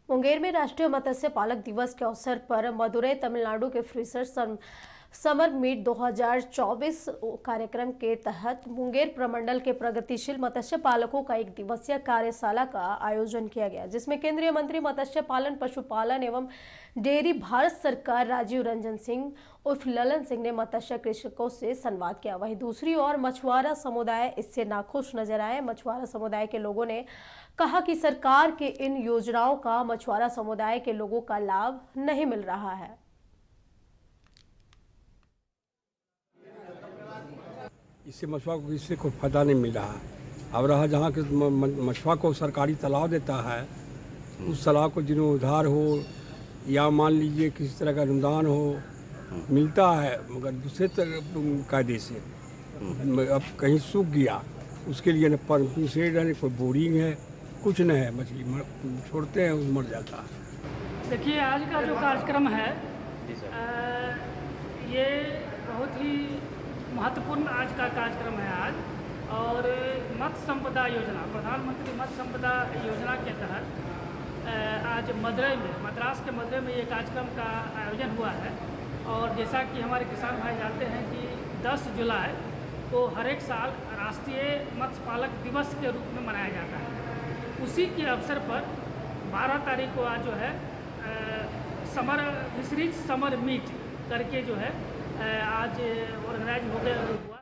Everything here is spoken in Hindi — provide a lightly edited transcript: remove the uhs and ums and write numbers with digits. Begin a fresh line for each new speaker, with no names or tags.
मुंगेर में राष्ट्रीय मत्स्य पालक दिवस के अवसर पर मदुरई तमिलनाडु के फिशर्स समर मीट 2024 कार्यक्रम के तहत मुंगेर प्रमंडल के प्रगतिशील मत्स्य पालकों का एक दिवसीय कार्यशाला का आयोजन किया गया, जिसमें केंद्रीय मंत्री मत्स्य पालन, पशुपालन एवं डेयरी भारत सरकार राजीव रंजन सिंह उर्फ ललन सिंह ने मत्स्य कृषकों से संवाद किया। वहीं दूसरी ओर मछुआरा समुदाय इससे नाखुश नजर आए। मछुआरा समुदाय के लोगों ने कहा कि सरकार के इन योजनाओं का मछुआरा समुदाय के लोगों का लाभ नहीं मिल रहा है।
इससे मछुआ को किसी को फायदा नहीं मिल रहा। अब रहा जहाँ के मछुआ को सरकारी तालाब देता है, उस तालाब को जिन्होंने उधार हो या मान लीजिए किसी तरह का अनुदान हो मिलता है, मगर दूसरे कायदे से अब कहीं सूख गया, उसके लिए न पंपिंग सेट है, न कोई बोरिंग है, कुछ नहीं है। मछली छोड़ते हैं, मर जाता है।
देखिए, आज का जो कार्यक्रम है ये बहुत ही महत्वपूर्ण आज का कार्यक्रम है आज। और मत्स्य संपदा योजना, प्रधानमंत्री मत्स्य संपदा योजना के तहत आज मदुरई में, मद्रास के मदुरई में ये कार्यक्रम का आयोजन हुआ है। और जैसा कि हमारे किसान भाई जानते हैं कि 10 जुलाई को हर एक साल राष्ट्रीय मत्स्य पालक दिवस के रूप में मनाया जाता है। उसी के अवसर पर 12 तारीख को आज जो है फिशरीज समर मीट करके जो है आज ऑर्गेनाइज हो गया हुआ।